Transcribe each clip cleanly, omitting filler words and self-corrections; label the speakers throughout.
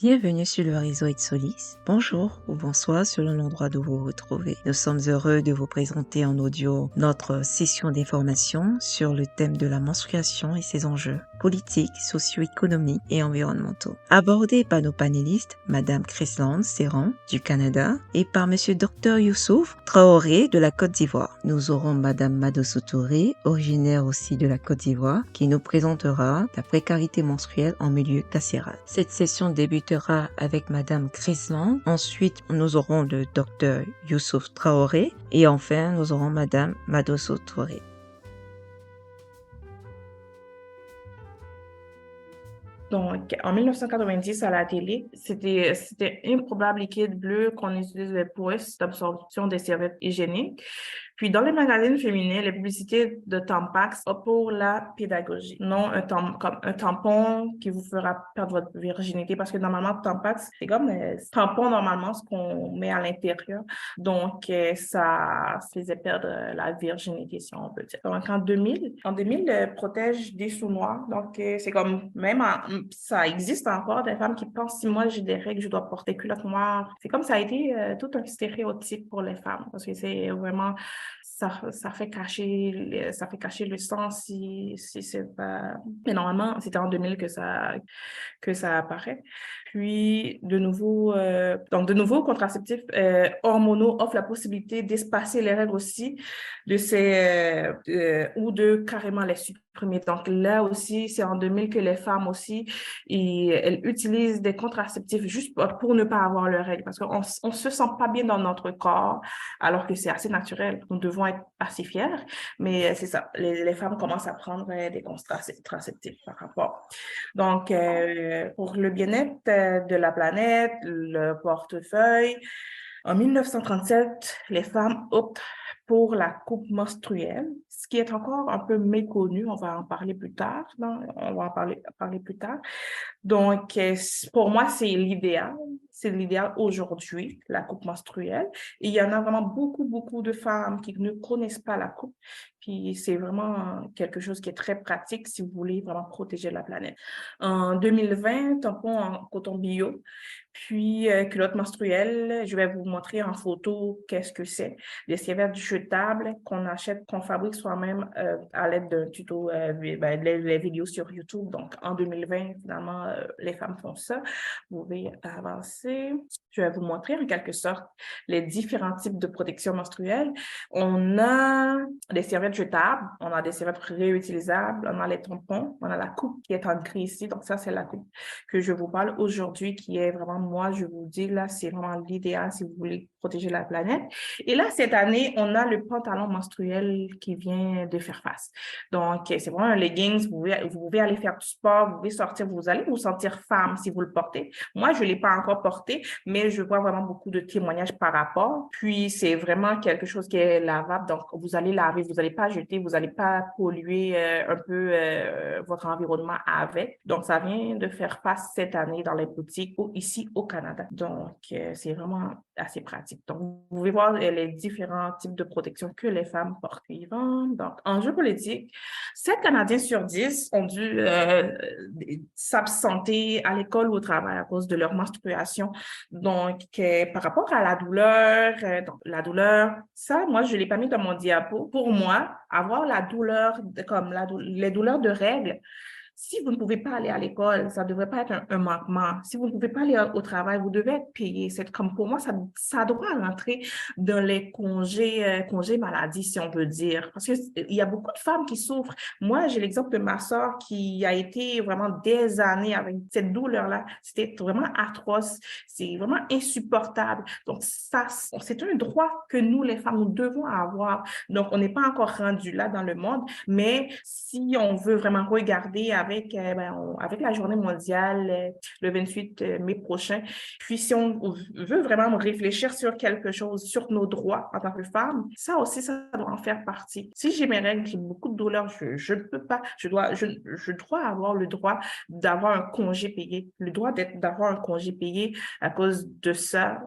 Speaker 1: Bienvenue sur le réseau Exolis. Bonjour ou bonsoir selon l'endroit où vous vous retrouvez. Nous sommes heureux de vous présenter en audio notre session d'information sur le thème de la menstruation et ses enjeux politiques, socio-économiques et environnementaux. Abordé par nos panélistes, Madame Chrisland Serran du Canada et par Monsieur Dr Youssouf Traoré de la Côte d'Ivoire. Nous aurons Madame Madosso Touré, originaire aussi de la Côte d'Ivoire, qui nous présentera la précarité menstruelle en milieu carcéral. Cette session débutera avec Madame Chrisland. Ensuite, nous aurons le Dr Youssouf Traoré et enfin, nous aurons Madame Madosso Touré.
Speaker 2: Donc, en 1990, à la télé, c'était improbable liquide bleu qu'on utilise les prouesses d'absorption des serviettes hygiéniques. Puis, dans les magazines féminins, les publicités de Tampax ont pour la pédagogie. Non comme un tampon qui vous fera perdre votre virginité, parce que normalement, Tampax, c'est comme les tampons, normalement, ce qu'on met à l'intérieur. Donc, ça faisait perdre la virginité, si on peut dire. Donc, en 2000, protège des sous-noirs. Donc, c'est comme, ça existe encore des femmes qui pensent, si moi j'ai des règles, je dois porter culotte noire. C'est comme ça a été tout un stéréotype pour les femmes, parce que c'est vraiment, ça fait cacher le sang si c'est pas... Mais normalement, c'était en 2000 que ça apparaît. Puis, de nouveaux contraceptifs hormonaux offrent la possibilité d'espacer les règles aussi, ou de carrément les supprimer. Donc là aussi, c'est en 2000 que les femmes aussi, elles utilisent des contraceptifs juste pour ne pas avoir leurs règles, parce qu'on ne se sent pas bien dans notre corps, alors que c'est assez naturel. Nous devons être assez fiers, mais c'est ça. Les femmes commencent à prendre des contraceptifs par rapport. Donc, pour le bien-être de la planète, le portefeuille, en 1937, les femmes optent pour la coupe menstruelle, ce qui est encore un peu méconnu. On va en parler plus tard. Non? On va en parler plus tard. Donc, pour moi, c'est l'idéal. C'est l'idéal aujourd'hui, la coupe menstruelle. Et il y en a vraiment beaucoup, beaucoup de femmes qui ne connaissent pas la coupe. Puis, c'est vraiment quelque chose qui est très pratique si vous voulez vraiment protéger la planète. En 2020, tampon en coton bio. Puis, culotte menstruelle, je vais vous montrer en photo qu'est-ce que c'est. Des serviettes jetables qu'on achète, qu'on fabrique soi-même à l'aide d'un tuto, les vidéos sur YouTube. Donc, en 2020, finalement, les femmes font ça. Vous pouvez avancer. Je vais vous montrer en quelque sorte les différents types de protection menstruelle. On a des serviettes jetables, on a des serviettes réutilisables, on a les tampons, on a la coupe qui est en gris ici. Donc, ça, c'est la coupe que je vous parle aujourd'hui, qui est vraiment, moi, je vous dis, là, c'est vraiment l'idéal si vous voulez protéger la planète. Et là, cette année, on a le pantalon menstruel qui vient de faire face. Donc, c'est vraiment un leggings. Vous pouvez aller faire du sport, vous pouvez sortir, vous allez vous sentir femme si vous le portez. Moi, je ne l'ai pas encore porté, mais je vois vraiment beaucoup de témoignages par rapport. Puis, c'est vraiment quelque chose qui est lavable. Donc, vous allez laver, vous n'allez pas jeter, vous n'allez pas polluer un peu votre environnement avec. Donc, ça vient de faire face cette année dans les boutiques ou ici au Canada. Donc, c'est vraiment assez pratique. Donc, vous pouvez voir les différents types de protection que les femmes portent. Suivant. Donc, enjeu politique, 7 Canadiens sur 10 ont dû s'absenter à l'école ou au travail à cause de leur menstruation. Donc, par rapport à la douleur, ça, moi, je ne l'ai pas mis dans mon diapo. Pour moi, avoir la douleur, comme les douleurs de règles, si vous ne pouvez pas aller à l'école, ça ne devrait pas être un manquement. Si vous ne pouvez pas aller au travail, vous devez être payé. C'est comme pour moi, ça doit rentrer dans les congés maladie, si on veut dire. Parce qu'il y a beaucoup de femmes qui souffrent. Moi, j'ai l'exemple de ma soeur qui a été vraiment des années avec cette douleur-là. C'était vraiment atroce. C'est vraiment insupportable. Donc, ça, c'est un droit que nous, les femmes, nous devons avoir. Donc, on n'est pas encore rendu là dans le monde, mais si on veut vraiment regarder avec la journée mondiale le 28 mai prochain, puis si on veut vraiment réfléchir sur quelque chose, sur nos droits en tant que femme, ça aussi, ça doit en faire partie. Si j'ai mes règles, j'ai beaucoup de douleurs, je ne peux pas, je dois avoir le droit d'avoir un congé payé, le droit d'avoir un congé payé à cause de ça.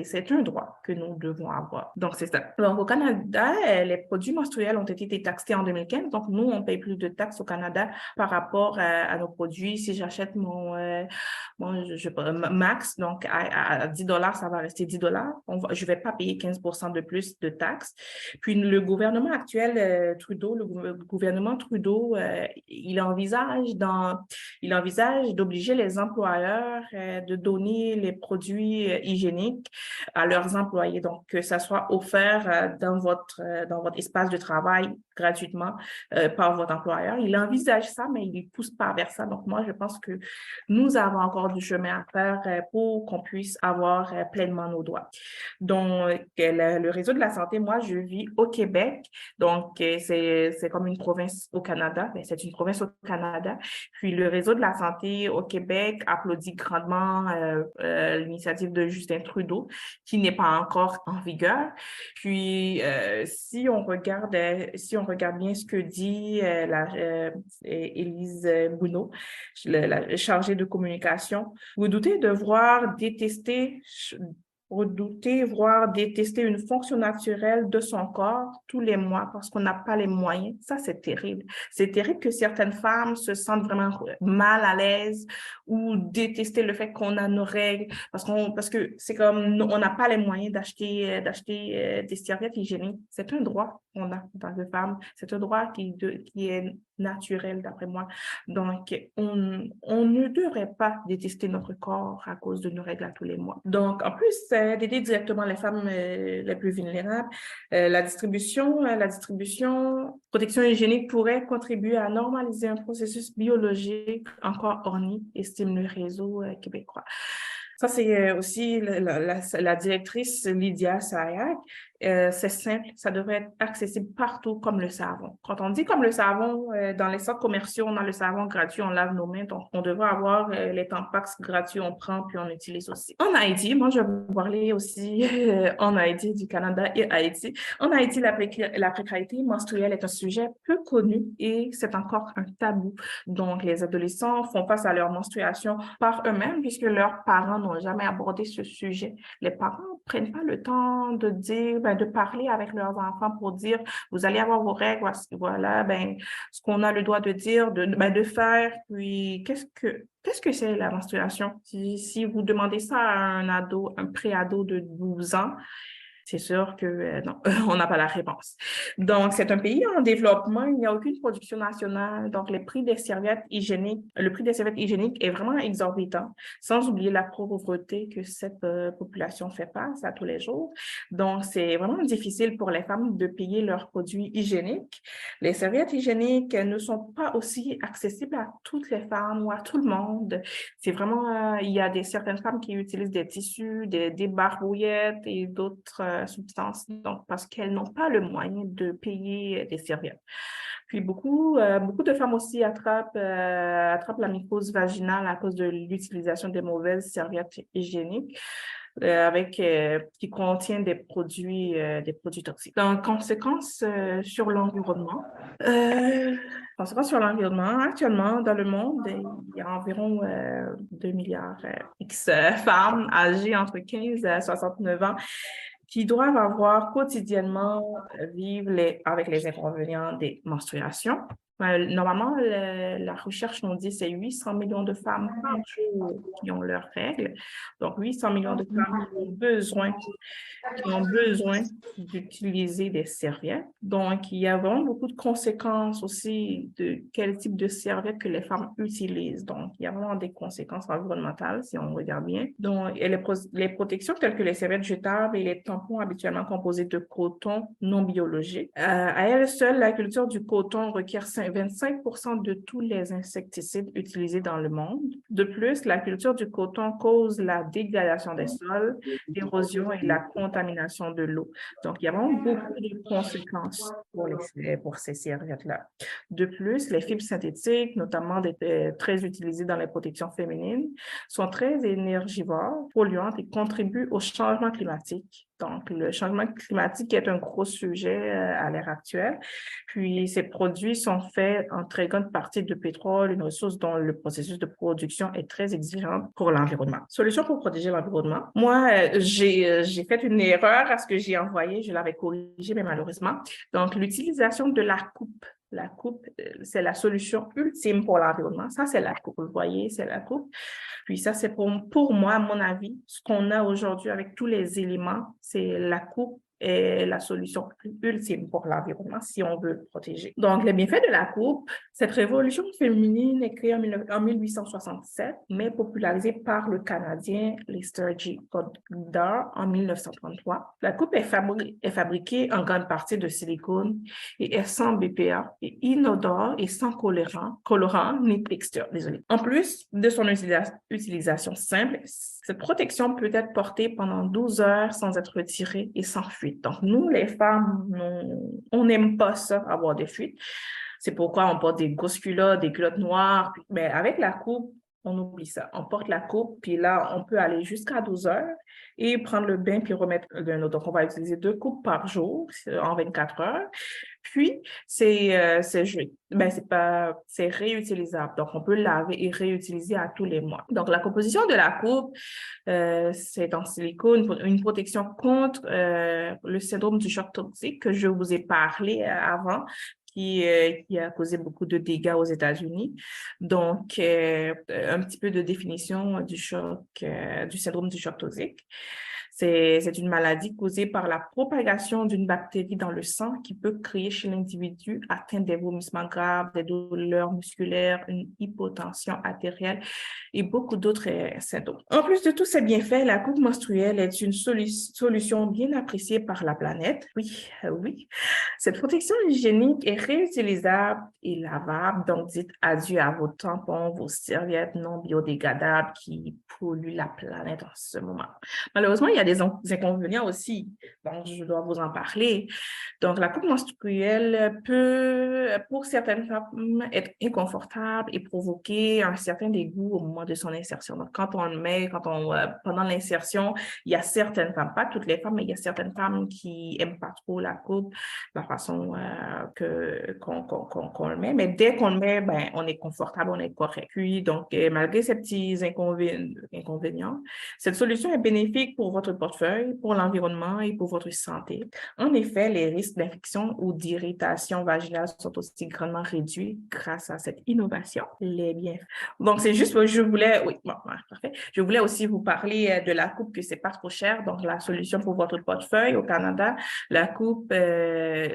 Speaker 2: C'est un droit que nous devons avoir. Donc, c'est ça. Donc, au Canada, les produits menstruels ont été taxés en 2015. Donc, nous, on paye plus de taxes au Canada par rapport à nos produits. Si j'achète je sais pas, max, donc à $10, ça va rester $10. Je vais pas payer 15% de plus de taxes. Puis, le gouvernement actuel, Trudeau, le gouvernement Trudeau, il envisage d'obliger les employeurs de donner les produits hygiéniques à leurs employés. Donc, que ça soit offert dans votre espace de travail gratuitement par votre employeur. Il envisage ça, mais il ne pousse pas vers ça. Donc, moi, je pense que nous avons encore du chemin à faire pour qu'on puisse avoir pleinement nos droits. Donc, le réseau de la santé, moi, je vis au Québec. Donc, c'est comme une province au Canada. Bien, c'est une province au Canada. Puis, le réseau de la santé au Québec applaudit grandement l'initiative de Justin Trudeau, qui n'est pas encore en vigueur. Puis, si on regarde bien ce que dit Élise Gounod, la chargée de communication, vous doutez de voir détester une fonction naturelle de son corps tous les mois parce qu'on n'a pas les moyens. Ça, c'est terrible. C'est terrible que certaines femmes se sentent vraiment mal à l'aise ou détester le fait qu'on a nos règles parce que c'est comme on n'a pas les moyens d'acheter des serviettes hygiéniques. C'est un droit qu'on a en tant que femme. C'est un droit qui est naturel, d'après moi. Donc, on ne devrait pas détester notre corps à cause de nos règles à tous les mois. Donc, en plus, d'aider directement les femmes les plus vulnérables, la distribution, protection hygiénique pourrait contribuer à normaliser un processus biologique encore orni, estime le réseau québécois. Ça, c'est aussi la directrice Lydia Sayak. C'est simple, ça devrait être accessible partout comme le savon. Quand on dit comme le savon, dans les centres commerciaux, on a le savon gratuit, on lave nos mains, donc on devrait avoir les Tampax gratuits, on prend puis on utilise aussi. En Haïti, moi je vais vous parler aussi en Haïti, du Canada et Haïti. En Haïti, la précarité menstruelle est un sujet peu connu et c'est encore un tabou. Donc les adolescents font face à leur menstruation par eux-mêmes puisque leurs parents n'ont jamais abordé ce sujet. Les parents prennent pas le temps de dire, de parler avec leurs enfants pour dire, vous allez avoir vos règles, voilà, ce qu'on a le droit de dire, de faire, puis qu'est-ce que c'est la menstruation? Si vous demandez ça à un ado, un pré-ado de 12 ans, c'est sûr que non, on n'a pas la réponse. Donc, c'est un pays en développement, il n'y a aucune production nationale. Donc, le prix des serviettes hygiéniques est vraiment exorbitant, sans oublier la pauvreté que cette population fait face à tous les jours. Donc, c'est vraiment difficile pour les femmes de payer leurs produits hygiéniques. Les serviettes hygiéniques ne sont pas aussi accessibles à toutes les femmes ou à tout le monde. C'est vraiment, il y a certaines femmes qui utilisent des tissus, des barbouillettes et d'autres substances, donc parce qu'elles n'ont pas le moyen de payer des serviettes. Puis beaucoup de femmes aussi attrapent la mycose vaginale à cause de l'utilisation des mauvaises serviettes hygiéniques. Qui contient des produits toxiques. Donc, conséquences sur l'environnement. Conséquences sur l'environnement. Actuellement, dans le monde, il y a environ 2 milliards X femmes âgées entre 15 et 69 ans qui doivent avoir quotidiennement vivre avec les inconvénients des menstruations. Normalement, la recherche nous dit que c'est 800 millions de femmes par jour qui ont leurs règles. Donc, 800 millions de femmes qui ont besoin d'utiliser des serviettes. Donc, il y a vraiment beaucoup de conséquences aussi de quel type de serviettes que les femmes utilisent. Donc, il y a vraiment des conséquences environnementales, si on regarde bien. Donc, et les protections telles que les serviettes jetables et les tampons habituellement composés de coton non biologique. À elle seule, la culture du coton requiert 25% de tous les insecticides utilisés dans le monde. De plus, la culture du coton cause la dégradation des sols, l'érosion et la contamination de l'eau. Donc, il y a vraiment beaucoup de conséquences pour ces serviettes-là. De plus, les fibres synthétiques, notamment très utilisées dans les protections féminines, sont très énergivores, polluantes et contribuent au changement climatique Donc, le changement climatique est un gros sujet à l'ère actuelle. Puis, ces produits sont faits en très grande partie de pétrole, une ressource dont le processus de production est très exigeant pour l'environnement. Solution pour protéger l'environnement. Moi, j'ai fait une erreur à ce que j'ai envoyé. Je l'avais corrigé, mais malheureusement. Donc, l'utilisation de la coupe. La coupe, c'est la solution ultime pour l'environnement. Ça, c'est la coupe. Vous voyez, c'est la coupe. Puis ça, c'est pour moi, à mon avis, ce qu'on a aujourd'hui avec tous les éléments, c'est la coupe est la solution ultime pour l'environnement si on veut le protéger. Donc, les bienfaits de la coupe, cette révolution féminine est créée en 1867, mais popularisée par le Canadien Lester G. Goddard en 1933. La coupe est fabriquée en grande partie de silicone et est sans BPA, et inodore et sans colorant ni texture. Désolé. En plus de son utilisation simple, cette protection peut être portée pendant 12 heures sans être retirée et sans fuite. Donc, nous, les femmes, on n'aime pas ça, avoir des fuites. C'est pourquoi on porte des grosses culottes, des culottes noires. Mais avec la coupe, on oublie ça. On porte la coupe, puis là, on peut aller jusqu'à 12 heures et prendre le bain, puis remettre d'un autre. Donc, on va utiliser 2 coupes par jour en 24 heures. Puis, c'est réutilisable. Donc, on peut laver et réutiliser à tous les mois. Donc, la composition de la coupe, c'est en silicone, une protection contre le syndrome du choc toxique que je vous ai parlé avant, qui a causé beaucoup de dégâts aux États-Unis. Donc, un petit peu de définition du syndrome du choc toxique. C'est une maladie causée par la propagation d'une bactérie dans le sang qui peut créer chez l'individu atteint des vomissements graves, des douleurs musculaires, une hypotension artérielle et beaucoup d'autres symptômes. En plus de tous ces bienfaits, la coupe menstruelle est une solution bien appréciée par la planète. Oui, oui. Cette protection hygiénique est réutilisable et lavable, donc dites adieu à vos tampons, vos serviettes non biodégradables qui polluent la planète en ce moment. Malheureusement, il y a des inconvénients aussi, donc je dois vous en parler. Donc, la coupe menstruelle peut, pour certaines femmes, être inconfortable et provoquer un certain dégoût au moment de son insertion. Donc, pendant l'insertion, il y a certaines femmes, pas toutes les femmes, mais il y a certaines femmes qui n'aiment pas trop la coupe, la façon qu'on le met. Mais dès qu'on le met, ben, on est confortable, on est correct. Puis, donc, malgré ces petits inconvénients, cette solution est bénéfique pour votre portefeuille, pour l'environnement et pour votre santé. En effet, les risques d'infection ou d'irritation vaginale sont aussi grandement réduits grâce à cette innovation. Les bienfaits. Donc, c'est juste que je voulais aussi vous parler de la coupe que c'est pas trop cher. Donc, la solution pour votre portefeuille au Canada, la coupe est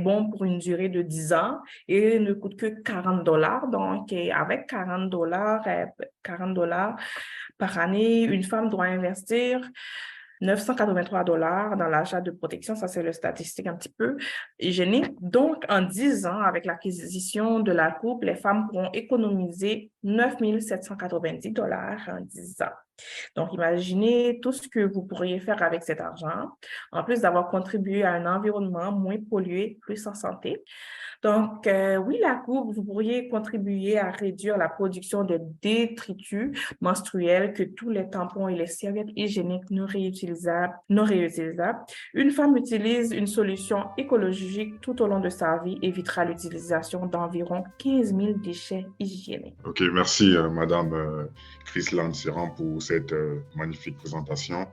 Speaker 2: bon pour une durée de 10 ans et ne coûte que $40. Donc, avec $40 par année, une femme doit investir $983 dans l'achat de protection. Ça, c'est le statistique un petit peu hygiénique. Donc, en 10 ans, avec l'acquisition de la coupe, les femmes pourront économiser $9,790 en 10 ans. Donc, imaginez tout ce que vous pourriez faire avec cet argent, en plus d'avoir contribué à un environnement moins pollué, plus en santé. Donc, oui, la coupe, vous pourriez contribuer à réduire la production de détritus menstruels que tous les tampons et les serviettes hygiéniques non réutilisables. Une femme utilise une solution écologique tout au long de sa vie, évitera l'utilisation d'environ 15 000 déchets hygiéniques.
Speaker 3: OK, merci Madame Chryslane Serran pour cette magnifique présentation.